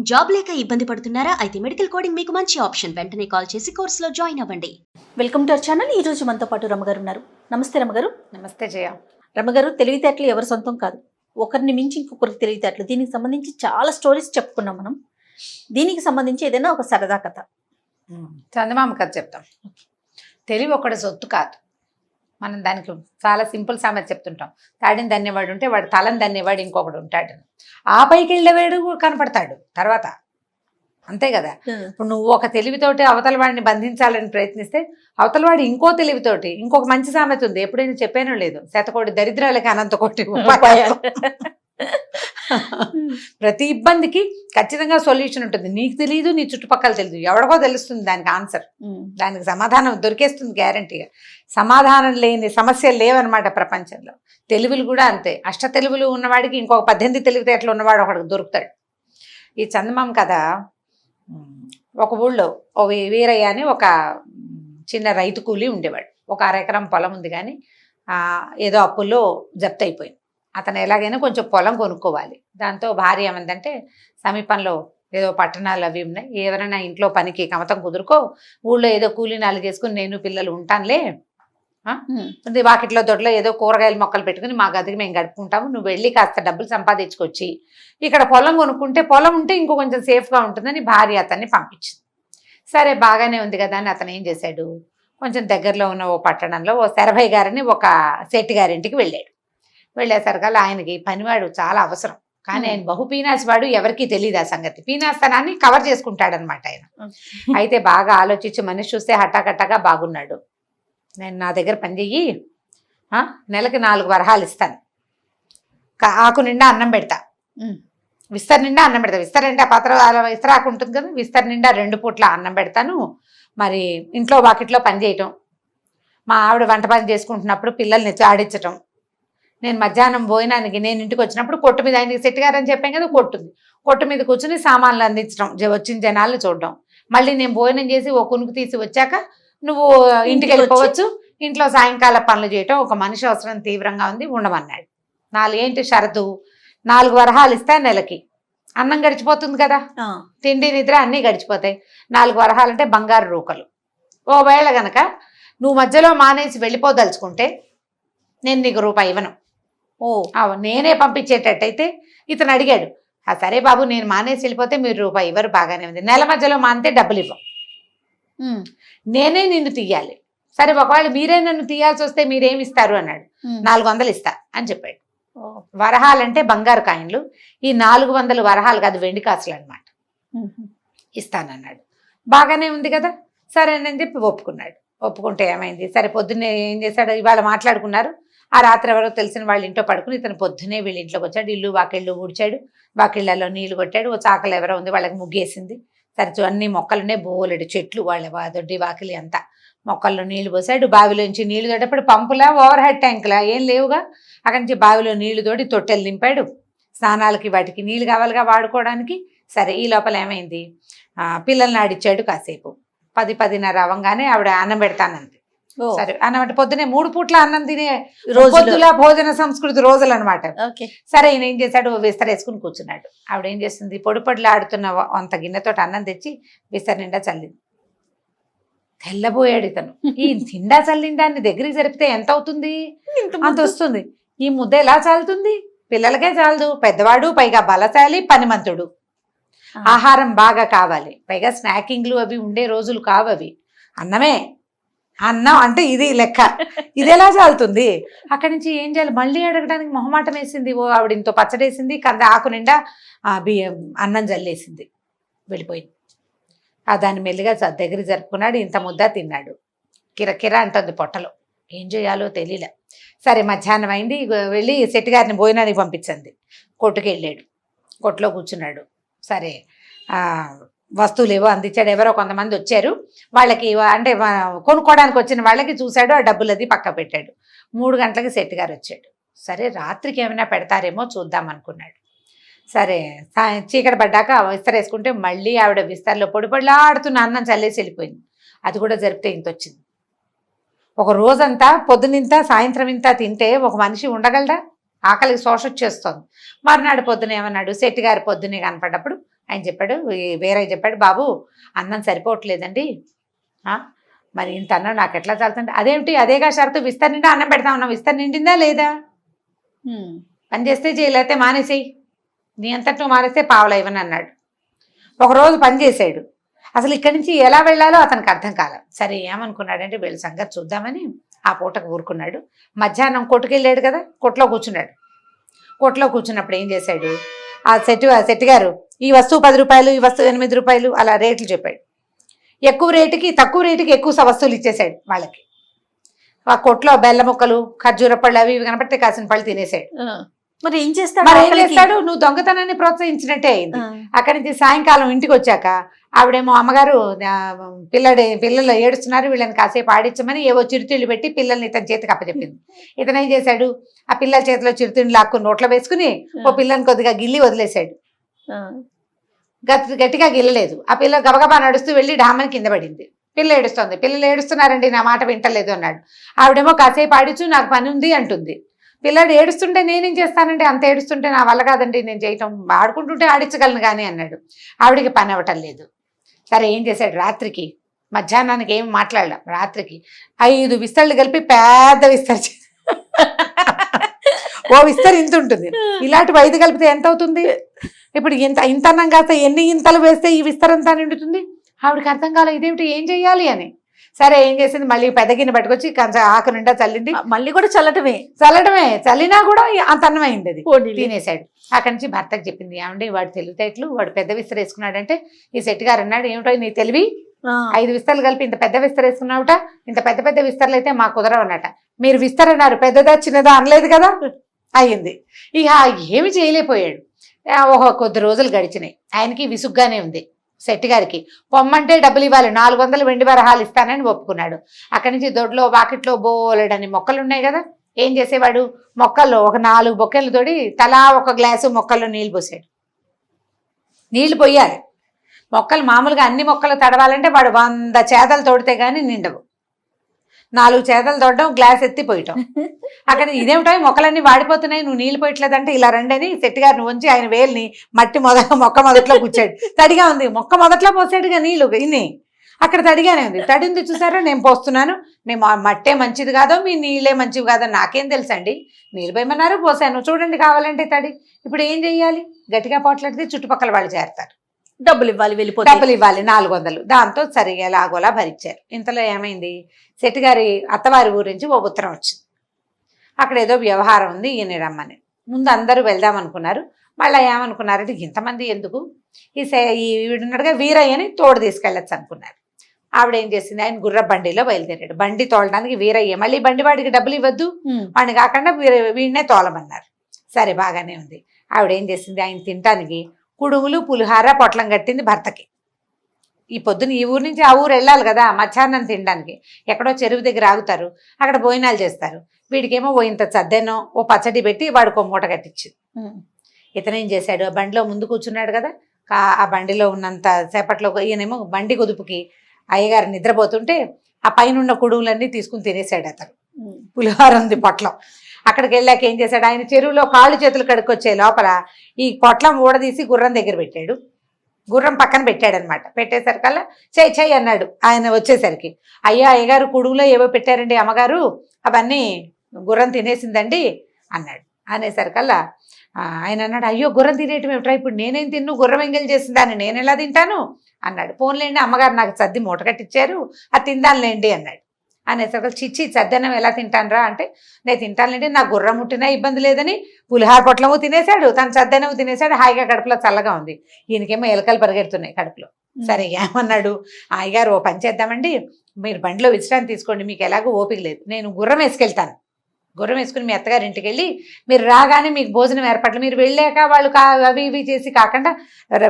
Job లేక ఇబ్బంది పడుతున్నారా? అయితే మెడికల్ కోడింగ్ మీకు మంచి ఆప్షన్. వెంటనే కాల్ చేసి కోర్సులో జాయిన్ అవ్వండి. Welcome to our channel. ఈ రోజు మనతో పాటు రమగారు ఉన్నారు. నమస్తే రమగారు. నమస్తే జయ. రమగారు, తెలివితేటలు ఎవరి సొంతం కాదు, ఒకరిని మించి ఇంకొకరికి తెలివితేటలు. దీనికి సంబంధించి చాలా స్టోరీస్ చెప్పుకున్నాం మనం. దీనికి సంబంధించి ఏదైనా ఒక సరదా కథ, చందమామ కథ చెప్తాం. తెలివి ఒకటి సొత్తు కాదు. మనం దానికి చాలా సింపుల్ సామెత చెప్తుంటాం. తాడిని దన్నేవాడు ఉంటే వాడు తలని దన్నేవాడు ఇంకొకడు ఉంటాడు. ఆ పైకి వెళ్ళేవాడు కనపడతాడు తర్వాత, అంతే కదా. ఇప్పుడు నువ్వు ఒక తెలివితోటి అవతల వాడిని బంధించాలని ప్రయత్నిస్తే అవతల వాడు ఇంకో తెలివితోటి, ఇంకొక మంచి సామెత ఉంది, ఎప్పుడైనా చెప్పానో లేదు, శతకోటి దరిద్రాలకి అనంత కోటి ఉపాయాలు. ప్రతి ఇబ్బందికి ఖచ్చితంగా సొల్యూషన్ ఉంటుంది. నీకు తెలియదు, నీ చుట్టుపక్కల తెలియదు, ఎవరికో తెలుస్తుంది దానికి ఆన్సర్, దానికి సమాధానం దొరికేస్తుంది గ్యారంటీగా. సమాధానం లేని సమస్యలు లేవన్నమాట ప్రపంచంలో. తెలివిలు కూడా అంతే. అష్ట తెలివిలు ఉన్నవాడికి ఇంకొక 18 తెలివితేటలు ఉన్నవాడు ఒకడికి దొరుకుతాడు. ఈ చందమామ కథ, ఒక ఊళ్ళో ఓ వీరయ్య అని ఒక చిన్న రైతు కూలి ఉండేవాడు. ఒక 1/2 ఎకరం పొలం ఉంది, కానీ ఏదో అప్పుల్లో జప్తు అయిపోయింది. అతను ఎలాగైనా కొంచెం పొలం కొనుక్కోవాలి. దాంతో భార్య ఏమందంటే, సమీపంలో ఏదో పట్టణాలు అవి ఉన్నాయి, ఎవరైనా ఇంట్లో పనికి కమతం కుదురుకో, ఊళ్ళో ఏదో కూలీ నాలుగు చేసుకుని నేను పిల్లలు ఉంటానులే, వాకిట్లో దొడ్లో ఏదో కూరగాయల మొక్కలు పెట్టుకుని మా గదికి మేము గడుపుకుంటాము, నువ్వు వెళ్ళి కాస్త డబ్బులు సంపాదించుకొచ్చి ఇక్కడ పొలం కొనుక్కుంటే, పొలం ఉంటే ఇంకో కొంచెం సేఫ్గా ఉంటుందని భార్య అతన్ని పంపించింది. సరే, బాగానే ఉంది కదా అని అతను ఏం చేశాడు, కొంచెం దగ్గరలో ఉన్న ఓ పట్టణంలో ఓ శరభయ్య గారిని ఒక శెట్టి గారింటికి వెళ్ళాడు. వెళ్ళేసరికల్లా ఆయనకి పనివాడు చాలా అవసరం, కానీ ఆయన బహు పీనాసి వాడు, ఎవరికి తెలియదు ఆ సంగతి. పీనాస్తనాన్ని కవర్ చేసుకుంటాడనమాట ఆయన. అయితే బాగా ఆలోచించి మనిషి చూస్తే హఠాకట్టగా బాగున్నాడు. నేను నా దగ్గర పని చెయ్యి, నెలకి 4 వరహాలు ఇస్తాను, ఆకు నిండా అన్నం పెడతా, విస్తర నిండా అన్నం పెడతా, విస్తర నిండా విస్తరాకు ఉంటుంది కదా, విస్తర నిండా 2 పూట్ల అన్నం పెడతాను. మరి ఇంట్లో వాకిట్లో పని చేయటం, మా ఆవిడ వంట పని చేసుకుంటున్నప్పుడు పిల్లల్ని ఆడించటం, నేను మధ్యాహ్నం భోజనానికి నేను ఇంటికి వచ్చినప్పుడు కొట్టు మీద, ఆయనకి శెట్టి గారు అని చెప్పాను కదా, కొట్టుంది, కొట్టు మీద కూర్చుని సామాన్లు అందించడం, వచ్చిన జనాలను చూడడం, మళ్ళీ నేను భోజనం చేసి ఓ కునుకు తీసి వచ్చాక నువ్వు ఇంటికి వెళ్ళిపోవచ్చు, ఇంట్లో సాయంకాల పనులు చేయటం. ఒక మనిషి అవసరం తీవ్రంగా ఉంది, ఉండమన్నాడు. 4 ఏంటి షరతు, 4 వరహాలు ఇస్తా నెలకి, అన్నం గడిచిపోతుంది కదా, తిండి నిద్ర అన్నీ గడిచిపోతాయి. 4 వరహాలంటే బంగారు రూకలు. ఓవేళ గనక నువ్వు మధ్యలో మానేసి వెళ్ళిపోదలుచుకుంటే నేను నీకు రూపాయి ఇవ్వను. నేనే పంపించేటట్టయితే ఇతను అడిగాడు, సరే బాబు, నేను మానేసి వెళ్ళిపోతే మీరు రూపాయి ఇవ్వరు, బాగానే ఉంది. నెల మధ్యలో మానితే డబ్బులు ఇవ్వం, నేనే నిన్ను తీయాలి. సరే, ఒకవేళ మీరే నన్ను తీయాల్సి వస్తే మీరేమి ఇస్తారు అన్నాడు. 400 ఇస్తా అని చెప్పాడు. వరహాలంటే బంగారు కాయిన్లు, ఈ 400 వరహాలు కాదు, వెండి కాసులు అనమాట, ఇస్తానన్నాడు. బాగానే ఉంది కదా, సరేనని చెప్పి ఒప్పుకున్నాడు. ఒప్పుకుంటే ఏమైంది, సరే పొద్దున్నే ఏం చేశాడు, ఇవాళ మాట్లాడుకున్నారు. ఆ రాత్రి ఎవరో తెలిసిన వాళ్ళ ఇంట్లో పడుకుని ఇతను పొద్దునే వీళ్ళ ఇంట్లోకి వచ్చాడు. ఇల్లు వాకిళ్ళు ఊడ్చాడు, వాకిళ్లలో నీళ్లు కొట్టాడు. ఓ చాకలు ఎవరో ఉంది, వాళ్ళకి ముగ్గేసింది. సరే, అన్ని మొక్కలునే బోలెడు చెట్లు, వాళ్ళ దొడ్డి వాకిలి అంతా, మొక్కల్లో నీళ్లు పోసాడు. బావిలోంచి నీళ్లు తోడేప్పుడు పంపులా, ఓవర్ హెడ్ ట్యాంకులా ఏం లేవుగా, అక్కడి నుంచి బావిలో నీళ్లు తోడి తొట్టెలు నింపాడు. స్నానాలకి వాటికి నీళ్లు కావాలిగా వాడుకోవడానికి. సరే, ఈ లోపల ఏమైంది, పిల్లల్ని ఆడిచ్చాడు కాసేపు. 10-10:30 అవ్వగానే ఆవిడ అన్నం పెడతానంది. సరే, అన్నం అంటే పొద్దునే 3 పూట్ల అన్నం తినే రోజుల భోజన సంస్కృతి రోజులు అనమాట. సరే, ఈయన ఏం చేశాడు, విస్తర వేసుకుని కూర్చున్నాడు. ఆవిడ ఏం చేస్తుంది, పొడి ఆడుతున్న అంత గిన్నెతో అన్నం తెచ్చి విస్తర నిండా చల్లింది. తెల్లబోయాడు ఇతను. ఈ తిండా చల్లిన దాన్ని దగ్గరికి జరిపితే ఎంత అవుతుంది, అంత వస్తుంది. ఈ ముద్ద ఎలా చాలుతుంది, పిల్లలకే చాలదు, పెద్దవాడు, పైగా బలశాలి, పనిమంతుడు, ఆహారం బాగా కావాలి, పైగా స్నాకింగ్లు అవి ఉండే రోజులు కావు అవి, అన్నమే. అన్నం అంటే ఇది లెక్క, ఇది ఎలా చాలుతుంది. అక్కడి నుంచి ఏం చేయాలి, మళ్ళీ అడగడానికి మొహమాటం వేసింది. ఓ ఆవిడ ఇంతో పచ్చడేసింది, ఆకు నిండా అన్నం జల్లేసింది, వెళ్ళిపోయింది. దాన్ని మెల్లిగా దగ్గర జరుపుకున్నాడు. ఇంత ముద్ద తిన్నాడు. కిరకిర అంటుంది పొట్టలో, ఏం చేయాలో తెలియలే. సరే, మధ్యాహ్నం అయింది, వెళ్ళి శెట్టి గారిని భోజనానికి పంపించింది. కొట్టుకు వెళ్ళాడు, కొట్టులో కూర్చున్నాడు. సరే, వస్తువులు ఏవో అందించాడు. ఎవరో కొంతమంది వచ్చారు, వాళ్ళకి అంటే కొనుక్కోవడానికి వచ్చిన వాళ్ళకి చూశాడు, ఆ డబ్బులు అది పక్క పెట్టాడు. 3 గంటలకి శెట్టి గారు వచ్చాడు. సరే, రాత్రికి ఏమైనా పెడతారేమో చూద్దాం అనుకున్నాడు. సరే, చీకటి పడ్డాక విస్తర వేసుకుంటే మళ్ళీ ఆవిడ విస్తరలో పొడిలాడుతున్న అన్నం చల్లేసి వెళ్ళిపోయింది. అది కూడా జరిపితే ఇంత వచ్చింది. ఒక రోజంతా పొద్దునింత సాయంత్రం ఇంత తింటే ఒక మనిషి ఉండగలడా? ఆకలికి శోష వచ్చేస్తోంది. మర్నాడు పొద్దున ఏమన్నాడు, శెట్టి గారి పొద్దునే కనపడ్డప్పుడు ఆయన చెప్పాడు, వేరే చెప్పాడు, బాబు అన్నం సరిపోవట్లేదండి, మరి ఇంత అన్నం నాకు ఎట్లా చాలుతుంది. అదేమిటి, అదేగా షరతు, విస్తర్ నిండా అన్నం పెడతా ఉన్నాం, విస్తర్ నిండిందా లేదా, పని చేస్తే చేయలేతే మానేసేయి, నీ అంతటి నువ్వు మానేస్తే పావులా ఇవ్వని అన్నాడు. ఒకరోజు పని చేశాడు, అసలు ఇక్కడి నుంచి ఎలా వెళ్ళాలో అతనికి అర్థం కాల. సరే ఏమనుకున్నాడంటే వీళ్ళ సంగతి చూద్దామని ఆ పూటకు ఊరుకున్నాడు. మధ్యాహ్నం కొట్టుకెళ్ళాడు కదా, కొట్లో కూర్చున్నాడు. కొట్లో కూర్చున్నప్పుడు ఏం చేశాడు, ఆ సెట్ గారు ఈ వస్తువు 10 రూపాయలు, ఈ వస్తువు 8 రూపాయలు అలా రేట్లు చెప్పాడు. ఎక్కువ రేటుకి తక్కువ రేటుకి ఎక్కువ వస్తువులు ఇచ్చేసాడు వాళ్ళకి. ఆ కొట్లో బెల్ల ముక్కలు, ఖర్జూర పళ్ళు అవి ఇవి కనపడితే కాసిన పళ్ళు తినేసాడు. మరి ఏం చేస్తాడు, నువ్వు దొంగతనాన్ని ప్రోత్సహించినట్టే అయింది. అక్కడి నుంచి సాయంకాలం ఇంటికి వచ్చాక ఆవిడేమో అమ్మగారు పిల్లలు ఏడుస్తున్నారు, వీళ్ళని కాసేపు ఆడించమని ఏవో చిరుతిళ్ళు పెట్టి పిల్లల్ని ఇతని చేతికి అప్పచెప్పింది. ఇతను ఏం చేశాడు, ఆ పిల్లల చేతిలో చిరుతిళ్ళు లాక్కుని నోట్లో వేసుకుని ఓ పిల్లని కొద్దిగా గిల్లి వదిలేశాడు. గట్టిగా గిల్లలేదు. ఆ పిల్ల గబగబా నడుస్తూ వెళ్ళి డామని కింద పడింది. పిల్ల ఏడుస్తుంది. పిల్లలు ఏడుస్తున్నారండి, నా మాట వింటలేదు అన్నాడు. ఆవిడేమో కాసేపు ఆడించు, నాకు పని ఉంది అంటుంది. పిల్లాడు ఏడుస్తుంటే నేనేం చేస్తానండి, అంత ఏడుస్తుంటే నా వల్ల కాదండి నేను చేయటం, ఆడుకుంటుంటే ఆడించగలను కానీ అన్నాడు. ఆవిడికి పని అవ్వటం లేదు. సరే ఏం చేశాడు, రాత్రికి మధ్యాహ్నానికి ఏం మాట్లాడలేం, రాత్రికి 5 విస్తళ్ళు కలిపి పెద్ద విస్తరి, ఓ విస్తరి ఇంత ఉంటుంది, ఇలాంటివి 5 కలిపితే ఎంత అవుతుంది, ఇప్పుడు ఇంత అన్నం కాస్త ఎన్ని ఇంతలు వేస్తే ఈ విస్తరంతా నిండుతుంది. ఆవిడకి అర్థం కాలేదు ఇదేమిటి, ఏం చెయ్యాలి అని. సరే ఏం చేసింది, మళ్ళీ పెద్ద గిన్నె పట్టుకొచ్చి కొంచెం ఆకు నిండా చల్లింది. మళ్ళీ కూడా చల్లటమే చల్లినా కూడా అంత అన్నం అయింది, అది తినేశాడు. అక్కడి నుంచి భర్తకు చెప్పింది, ఏమండి వాడు తెలివితేటలు, వాడు పెద్ద విస్తర వేసుకున్నాడంటే ఈ సెట్ గారు అన్నాడు, ఏమిటో నీ తెలివి, 5 విస్తరలు కలిపి ఇంత పెద్ద విస్తర వేసుకున్నావుట, ఇంత పెద్ద పెద్ద విస్తరలు అయితే మా కుదరవు అన్నట. మీరు విస్తర అన్నారు, పెద్దదా చిన్నదా అనలేదు కదా, అయ్యింది. ఇక ఏమి చేయలేకపోయాడు. కొద్ది రోజులు గడిచినాయి. ఆయనకి విసుగ్గానే ఉంది. సెట్ గారికి పొమ్మంటే డబ్బులు ఇవ్వాలి, 400 వెండి వరహాలు ఇస్తానని ఒప్పుకున్నాడు. అక్కడి నుంచి దొడ్లో వాకిట్లో బోలెడని మొక్కలు ఉన్నాయి కదా, ఏం చేసేవాడు, మొక్కల్లో ఒక 4 బొక్కెలు తోడి తలా ఒక గ్లాసు మొక్కల్లో నీళ్ళు పోసాడు. నీళ్లు పోయాలి, మొక్కలు మామూలుగా అన్ని మొక్కలు తడవాలంటే వాడు 100 చేదలు తోడితే కానీ నిండవు. 4 చేదలు తోడడం, గ్లాస్ ఎత్తిపోయటం. అక్కడ ఇదేమిటో మొక్కలన్నీ వాడిపోతున్నాయి, నువ్వు నీళ్ళు పోయట్లేదంటే ఇలా రండి సెట్ గారిని ఉంచి ఆయన వేలిని మట్టి మొక్క మొదట్లో కూర్చాడు. తడిగా ఉంది, మొక్క మొదట్లో పోసాడుగా నీళ్ళు, ఇన్ని అక్కడ తడిగానే ఉంది. తడింది చూసారా, నేను పోస్తున్నాను, మీ మట్టే మంచిది కాదో మీ నీళ్ళే మంచివి కాదో నాకేం తెలుసండి, నీళ్ళు పోయమన్నారు పోసాను, చూడండి కావాలంటే తడి. ఇప్పుడు ఏం చెయ్యాలి, గట్టిగా పోట్లాడితే చుట్టుపక్కల వాళ్ళు చేరతారు, డబ్బులు ఇవ్వాలి, వెళ్ళిపోతే డబ్బులు ఇవ్వాలి 400. దాంతో సరిగా ఎలాగోలా భరించారు. ఇంతలో ఏమైంది, సెట్ గారి అత్తవారి ఊరి నుంచి ఓ ఉత్తరం వచ్చింది. అక్కడ ఏదో వ్యవహారం ఉంది, ఈయన రమ్మని. ముందు అందరూ వెళ్దాం అనుకున్నారు. మళ్ళీ ఏమనుకున్నారంటే ఇంతమంది ఎందుకు, వీడున్నాడుగా వీరయ్యని తోడు తీసుకెళ్ళచ్చు అనుకున్నారు. ఆవిడ ఏం చేసింది, ఆయన గుర్ర బండిలో బయలుదేరాడు. బండి తోలడానికి వీరయ్య, మళ్ళీ బండి వాడికి డబ్బులు ఇవ్వద్దు, వాడిని కాకుండా వీడినే తోలమన్నారు. సరే బాగానే ఉంది. ఆవిడ ఏం చేసింది, ఆయన తినటానికి కుడుములు పులిహార పొట్లం కట్టింది భర్తకి. ఈ పొద్దున ఈ ఊరు నుంచి ఆ ఊరు వెళ్ళాలి కదా, మధ్యాహ్నం తినడానికి ఎక్కడో చెరువు దగ్గర ఆగుతారు, అక్కడ భోజనాలు చేస్తారు. వీడికేమో ఓ ఇంత చద్దెనో ఓ పచ్చడి పెట్టి వాడికి ఓ మూట కట్టించింది. ఇతనేం చేశాడు, ఆ బండిలో ముందు కూర్చున్నాడు కదా, ఆ బండిలో ఉన్నంత సేపట్లో ఈయనేమో బండి కుదుపుకి అయ్యగారు నిద్రపోతుంటే ఆ పైన కుడుములన్నీ తీసుకుని తినేశాడు అతను. పులిహార ఉంది పొట్లం. అక్కడికి వెళ్ళాక ఏం చేశాడు, ఆయన చెరువులో కాళ్ళు చేతులు కడుక్కొచ్చే లోపల ఈ పొట్లం ఊడదీసి గుర్రం దగ్గర పెట్టాడు. గుర్రం పక్కన పెట్టాడనమాట. పెట్టేసరికల్లా చెయ్యి అన్నాడు ఆయన వచ్చేసరికి. అయ్యగారు కుడుములో ఏవో పెట్టారండి అమ్మగారు, అవన్నీ గుర్రం తినేసిందండి అన్నాడు. అనేసరికల్లా ఆయన అన్నాడు, అయ్యో గుర్రం తినేయటం ఏమిట్రా, ఇప్పుడు నేనేం తిన్ను, గుర్రం ఎంగేలు చేసిందాన్ని నేను ఎలా తింటాను అన్నాడు. పోన్లేండి అమ్మగారు నాకు సర్ది మూట కట్టించారు, అది తిందానులేండి అన్నాడు. అనేసరికి చిచ్చి సద్దన్నం ఎలా తింటానురా అంటే, నేను తింటానులేండి, నాకు గుర్రం ముట్టినా ఇబ్బంది లేదని పులిహార పొట్లము తినేశాడు, తను సద్దన్నము తినేశాడు, హాయిగా కడుపులో చల్లగా ఉంది. ఈయనకేమో ఎలకలు పరిగెడుతున్నాయి కడుపులో. సరే ఏమన్నాడు, అయ్యగారు ఓ పని చేద్దామండి, మీరు బండిలో విశ్రాంతి తీసుకోండి, మీకు ఎలాగో ఓపిక లేదు, నేను గుర్రం వేసుకెళ్తాను, గుర్రం వేసుకుని మీ అత్తగారి ఇంటికి వెళ్ళి మీరు రాగానే మీకు భోజనం ఏర్పాట్లు, మీరు వెళ్ళాక వాళ్ళు అవి ఇవి చేసి కాకుండా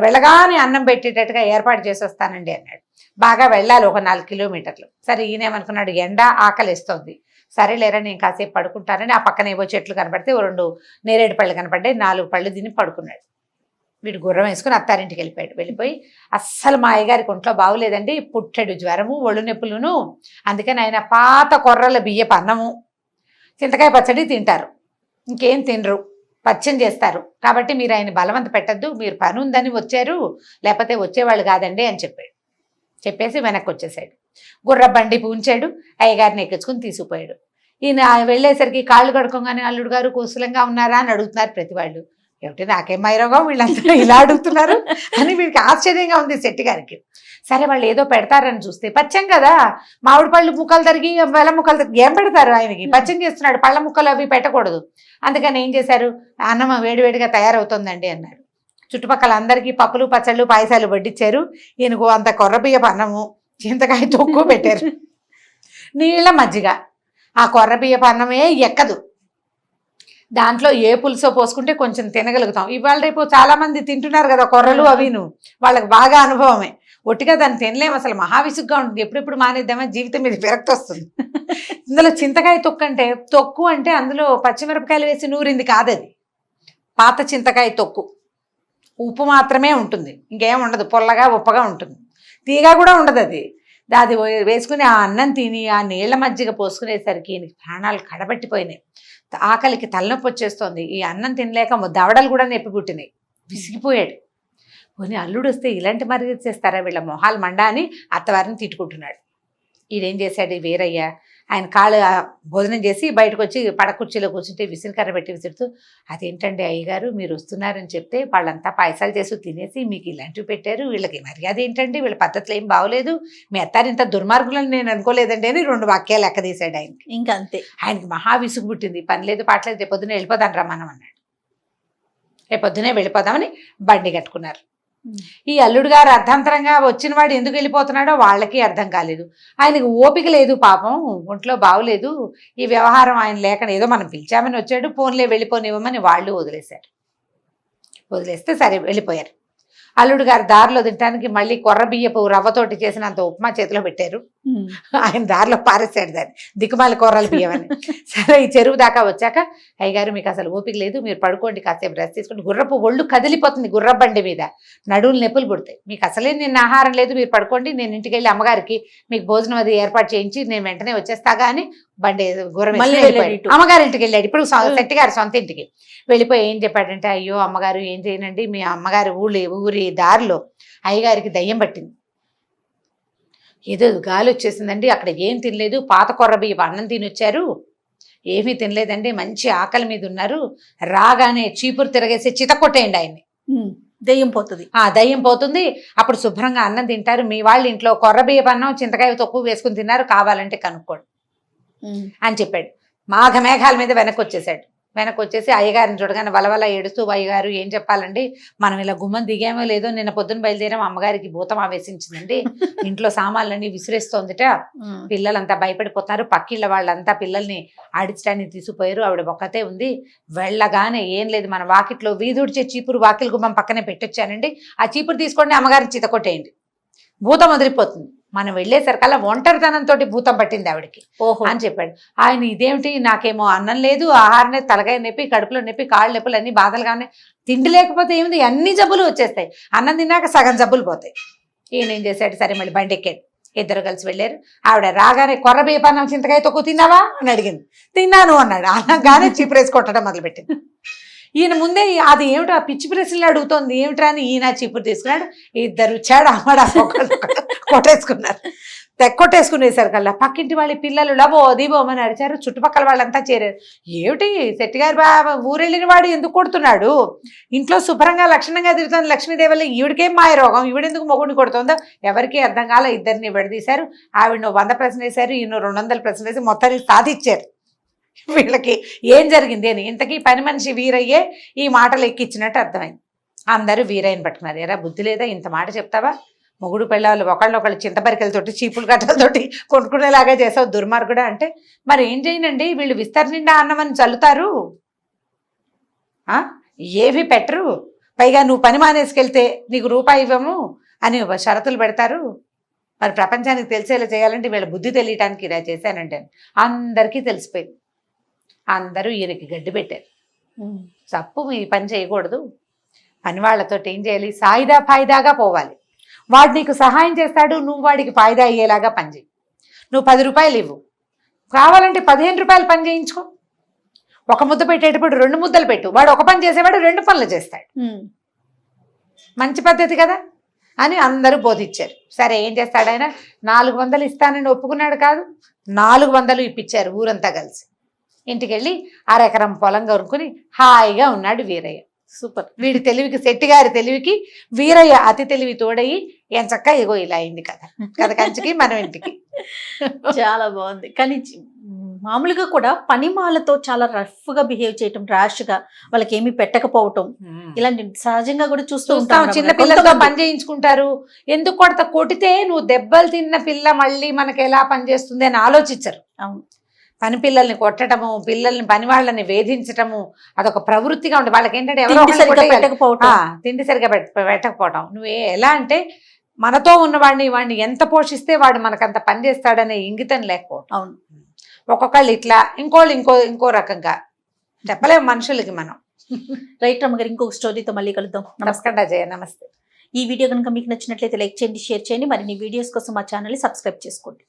వెళ్ళగానే అన్నం పెట్టేటట్టుగా ఏర్పాటు చేసి వస్తానండి అన్నాడు. బాగా వెళ్ళాలి, ఒక 4 కిలోమీటర్లు. సరే ఈయనేమనుకున్నాడు, ఎండ ఆకలిస్తోంది, సరే లేరా నేను కాసేపు పడుకుంటానని ఆ పక్కన ఏవో చెట్లు కనపడితే 2 నేరేడు పళ్ళు కనపడ్డాయి, 4 పళ్ళు తిని పడుకున్నాడు. వీడు గుర్రం వేసుకుని అత్తారింటికి వెళ్ళిపోయాడు. వెళ్ళిపోయి అస్సలు మా అయ్యగారికి ఒంట్లో బాగులేదండి, పుట్టెడు జ్వరము, ఒళ్ళు నొప్పులును, అందుకని ఆయన పాత కొర్రల బియ్యపు అన్నము చింతకాయ పచ్చడి తింటారు, ఇంకేం తినరు, పచ్చం చేస్తారు కాబట్టి మీరు ఆయన బలవంత పెట్టద్దు, మీరు పని ఉందని వచ్చారు, లేకపోతే వచ్చేవాళ్ళు కాదండి అని చెప్పేసి వెనక్కి వచ్చేసాడు. గుర్ర బండి పూంచాడు, అయ్యగారిని ఎక్కించుకుని తీసుకుపోయాడు. ఈయన వెళ్ళేసరికి కాళ్ళు కడుకోగానే అల్లుడు గారు కుశలంగా ఉన్నారా అని అడుగుతున్నారు ప్రతి వాళ్ళు. ఏమిటి నాకేం మైరోగం వీళ్ళంతా ఇలా అడుగుతున్నారు అని వీడికి ఆశ్చర్యంగా ఉంది శెట్టి గారికి. సరే వాళ్ళు ఏదో పెడతారని చూస్తే పచ్చం కదా, మామిడి పళ్ళు ముక్కలు తరిగి బెల్లం ముక్కలు తరిగి ఏం పెడతారు ఆయనకి, పచ్చం చేస్తున్నాడు, పళ్ళ ముక్కలు అవి పెట్టకూడదు. అందుకని ఏం చేశారు, అన్నం వేడివేడిగా తయారవుతుందండి అన్నారు. చుట్టుపక్కల అందరికీ పప్పులు పచ్చళ్ళు పాయసాలు వడ్డించారు. ఈయనకు అంత కొర్రబియ్యపు అన్నము చింతకాయ తొక్కు పెట్టారు, నీళ్ళ మజ్జిగ. ఆ కొర్రబియ్యపు అన్నమే ఎక్కదు, దాంట్లో ఏ పులుసో పోసుకుంటే కొంచెం తినగలుగుతాం. ఇవాళ రేపు చాలా మంది తింటున్నారు కదా కొర్రలు అవిను, వాళ్ళకి బాగా అనుభవమే. ఒట్టిగా దాన్ని తినలేము, అసలు మహావిసుగ్గా ఉంటుంది. ఎప్పుడెప్పుడు మానేద్దామా, జీవితం మీద విరక్తి వస్తుంది. ఇందులో చింతకాయ తొక్కు అంటే అందులో పచ్చిమిరపకాయలు వేసి నూరింది కాదది, పాత చింతకాయ తొక్కు. ఉప్పు మాత్రమే ఉంటుంది, ఇంకేం ఉండదు, పుల్లగా ఉప్పగా ఉంటుంది, తీగా కూడా ఉండదు అది. అది వేసుకుని ఆ అన్నం తిని ఆ నీళ్ల మజ్జిగ పోసుకునేసరికి ప్రాణాలు కడబట్టిపోయినాయి. ఆకలికి తలనొప్పి వచ్చేస్తోంది. ఈ అన్నం తినలేక దవడలు కూడా నొప్పి పుట్టినాయి. విసిగిపోయాడు. పోనీ అల్లుడు వస్తే ఇలాంటి మర్యాద చేస్తారా వీళ్ళ మొహాలు మండా అని అత్తవారిని తిట్టుకుంటున్నాడు. ఈయనేం చేశాడు వీరయ్య, ఆయన కాళ్ళు భోజనం చేసి బయటకు వచ్చి పడకుర్చీలో కూర్చుంటే విసిరికర్ర పెట్టి విసురుతూ, అదేంటండి అయ్యగారు మీరు వస్తున్నారని చెప్తే వాళ్ళంతా పాయసాలు చేసి తినేసి మీకు ఇలాంటివి పెట్టారు, వీళ్ళకి మర్యాద ఏంటండి, వీళ్ళ పద్ధతులు ఏం బాగోలేదు, మీ అత్తారు ఇంత దుర్మార్గులని నేను అనుకోలేదండి అని 2 వాక్యాలు లెక్కదీశాడు ఆయనకి. ఇంకా అంతే, ఆయనకి మహా విసుగు పుట్టింది. పని లేదు పాటలేదు, రేపొద్దునే వెళ్ళిపోదాం రమ్మనం అన్నాడు. రేపొద్దునే వెళ్ళిపోదామని బండి కట్టుకున్నారు. ఈ అల్లుడు గారు అర్ధంతరంగా వచ్చిన వాడు ఎందుకు వెళ్ళిపోతున్నాడో వాళ్ళకి అర్థం కాలేదు. ఆయనకు ఓపిక లేదు పాపం, ఒంట్లో బాగులేదు, ఈ వ్యవహారం ఆయన లేక ఏదో మనం పిలిచామని వచ్చాడు, ఫోన్లే వెళ్ళిపోనివ్వమని వాళ్ళు వదిలేస్తే సరే వెళ్ళిపోయారు. అల్లుడు గారు దారిలో తినడానికి మళ్ళీ కొర్ర బియ్యపు రవ్వతోటి చేసినంత ఉప్మా చేతిలో పెట్టారు. ఆయన దారిలో పారేసాడు దాన్ని, దిక్కుమాలి కొర్రల బియ్యం అని. సరే ఈ చెరువు దాకా వచ్చాక, అయ్యగారు మీకు అసలు ఓపిక లేదు, మీరు పడుకోండి, కాసేపు రెస్ట్ తీసుకుంటే గుర్రపు ఒళ్ళు కదిలిపోతుంది, గుర్రబండి మీద నడువులు నొప్పులు పుడతాయి, మీకు అసలే నిన్న ఆహారం లేదు, మీరు పడుకోండి, నేను ఇంటికి వెళ్ళి అమ్మగారికి మీకు భోజనం అది ఏర్పాటు చేయించి నేను వెంటనే వచ్చేస్తాగా అని బండి గుర్రం అమ్మగారి ఇంటికి వెళ్ళాడు. ఇప్పుడు శెట్టి గారు సొంత ఇంటికి వెళ్ళిపోయి ఏం చెప్పాడంటే, అయ్యో అమ్మగారు ఏం చేయనండి, మీ అమ్మగారు ఊరి దారిలో అయ్యగారికి దయ్యం పట్టింది, ఏదో గాలి వచ్చేసిందండి, అక్కడ ఏం తినలేదు, పాత కొర్ర బియ్యపు అన్నం తినొచ్చారు, ఏమీ తినలేదండి, మంచి ఆకలి మీద ఉన్నారు, రాగానే చీపురు తిరగేసి చితకొట్టేయండి ఆయన్ని, దయ్యం పోతుంది. దయ్యం పోతుంది, అప్పుడు శుభ్రంగా అన్నం తింటారు, మీ వాళ్ళ ఇంట్లో కొర్ర బియ్యపు అన్నం చింతకాయ తక్కువ వేసుకుని తిన్నారు, కావాలంటే కనుక్కోండి అని చెప్పాడు. మేఘాల మీద వెనక్కి వచ్చేసి అయ్యగారిని చూడగానే వలవల ఏడుస్తూ, అయ్యగారు ఏం చెప్పాలండి, మనం ఇలా గుమ్మం దిగామో లేదో నిన్న పొద్దున బయలుదేరాం, అమ్మగారికి భూతం ఆవేశించిందండి, ఇంట్లో సామాన్లన్నీ విసిరేస్తోందిట, పిల్లలంతా భయపడిపోతున్నారు, పక్కిళ్ళ వాళ్ళంతా పిల్లల్ని ఆడించడానికి తీసుకుపోయారు, ఆవిడ ఒక్కతే ఉంది, వెళ్ళగానే ఏం లేదు మన వాకిట్లో వీధుడిచే చీపురు వాకిలి గుమ్మం పక్కనే పెట్టొచ్చానండి, ఆ చీపురు తీసుకోండి అమ్మగారిని చితకొట్టేయండి, భూతం వదిలిపోతుంది. మనం వెళ్ళేసరికల్లా ఒంటరితనంతో భూతం పట్టింది ఆవిడకి అని చెప్పాడు. ఆయన ఇదేమిటి, నాకేమో అన్నం లేదు, ఆహారం తలకాయ నొప్పి, కడుపులో నొప్పి, కాళ్ళు నొప్పులు, అన్ని బాధలుగానే, తిండి లేకపోతే ఏమిటి అన్ని జబ్బులు వచ్చేస్తాయి, అన్నం తిన్నాక సగం జబ్బులు పోతాయి. ఈయన ఏం చేశాడు, సరే మళ్ళీ బండి ఎక్కాడు, ఇద్దరు కలిసి వెళ్ళారు. ఆవిడ రాగానే కొర్ర బియ్యపన్నం చింతకాయ తొక్కు తిన్నావా అని అడిగింది. తిన్నాను అన్నాడు. అనగానే చీపురేసి కొట్టడం మొదలుపెట్టింది. ఈయన ముందే అది ఏమిటో ఆ పిచ్చి ప్రశ్నలు అడుగుతోంది ఏమిట్రా అని ఈయన చీపురు తీసుకున్నాడు. ఇద్దరు వచ్చాడు అమ్మడా కొట్టేసుకున్నారు. కొట్టేసుకునేసరి కల్లా పక్కింటి వాళ్ళ పిల్లలు లబో దీబోమని అరిచారు. చుట్టుపక్కల వాళ్ళంతా చేరారు. ఏమిటి శెట్టి గారి ఊరెళ్ళిన వాడు ఎందుకు కొడుతున్నాడు, ఇంట్లో శుభ్రంగా లక్షణంగా తిరుగుతుంది లక్ష్మీదేవల్లి, ఈవిడికేం మాయ రోగం, ఈవిడెందుకు మొగుడిని కొడుతుందో ఎవరికి అర్థం కాల. ఇద్దరిని విడదీశారు. ఆవిడ 100 ప్రశ్నలు వేశారు, ఈయన 200 ప్రశ్నలు వేసి మొత్తానికి సాధించారు. వీళ్ళకి ఏం జరిగింది అని ఇంతకీ పని మనిషి వీరయ్యే ఈ మాటలు ఎక్కించినట్టు అర్థమైంది. అందరూ వీరయ్యని పట్టుకున్నారు. ఎరా బుద్ధి లేదా, ఇంత మాట చెప్తావా, మొగుడు పిల్లలు ఒకళ్ళొకళ్ళు చింతపరికలతోటి చీపులు కట్టలతోటి కొనుక్కునేలాగా చేసావు దుర్మార్గుడా అంటే, మరి ఏం చేయనండి, వీళ్ళు విస్తర నిండా అన్నమని చల్లుతారు, ఏవి పెట్టరు, పైగా నువ్వు పని మానేసుకెళ్తే నీకు రూపాయి ఇవ్వము అని షరతులు పెడతారు, మరి ప్రపంచానికి తెలిసేలా చేయాలంటే వీళ్ళ బుద్ధి తెలియటానికి ఇలా చేశానంటే అందరికీ తెలిసిపోయింది. అందరూ ఈయనకి గడ్డి పెట్టారు. తప్పు ఈ పని చేయకూడదు, పని వాళ్ళతో ఏం చేయాలి, సాయిదా ఫాయిదాగా పోవాలి. వాడు నీకు సహాయం చేస్తాడు, నువ్వు వాడికి ఫాయిదా అయ్యేలాగా పనిచేయి. నువ్వు 10 రూపాయలు ఇవ్వు, కావాలంటే 15 రూపాయలు పని చేయించుకో, ఒక ముద్ద పెట్టేటప్పుడు 2 ముద్దలు పెట్టు, వాడు ఒక పని చేసేవాడు 2 పనులు చేస్తాడు. మంచి పద్ధతి కదా అని అందరూ బోధించారు. సరే ఏం చేస్తాడు ఆయన, 400 ఇస్తానని ఒప్పుకున్నాడు కాదు, 400 ఇప్పించారు ఊరంతా కలిసి. ఇంటికి వెళ్ళి 1/2 ఎకరం పొలం కొనుక్కుని హాయిగా ఉన్నాడు వీరయ్య. సూపర్. వీడి తెలివికి, శెట్టి గారి తెలివికి వీరయ్య అతి తెలివి తోడయి ఎంచక్క ఇగో ఇలా అయింది కదా. కథ కంచికి మనం ఇంటికి. చాలా బాగుంది. కానీ మామూలుగా కూడా పనిమాలతో చాలా రఫ్ గా బిహేవ్ చేయటం, ర్యాష్ గా వాళ్ళకి ఏమి పెట్టకపోవటం, ఇలాంటి సహజంగా కూడా చూస్తూ ఉంటాం. చిన్న పిల్లలతో పని చేయించుకుంటారు. ఎందుకు కొడితే నువ్వు దెబ్బలు తిన్న పిల్ల మళ్ళీ మనకి ఎలా పనిచేస్తుంది అని ఆలోచించరు. అవును. పని పిల్లల్ని కొట్టడము, పిల్లల్ని పని వాళ్ళని వేధించటము అదొక ప్రవృత్తిగా ఉంటుంది వాళ్ళకి. ఏంటంటే ఎవరో తిండి సరిగ్గా పెట్టకపోవటం. తిండి సరిగ్గా పెట్టకపోవటం. నువ్వే ఎలా అంటే మనతో ఉన్నవాడిని ఎంత పోషిస్తే వాడు మనకంత పని చేస్తాడనే ఇంగితం లేకపోవటం. అవును. ఒక్కొక్కళ్ళు ఇట్లా, ఇంకోళ్ళు ఇంకో రకంగా. చెప్పలేము మనుషులకి మనం. రైట్ రమ్మ గారు, ఇంకొక స్టోరీతో మళ్ళీ కలుద్దాం. నమస్కారం అజయ్, నమస్తే. ఈ వీడియో కనుక మీకు నచ్చినట్లయితే లైక్ చేయండి, షేర్ చేయండి. మరిన్ని వీడియోస్ కోసం మా ఛానల్ని సబ్స్క్రైబ్ చేసుకోండి.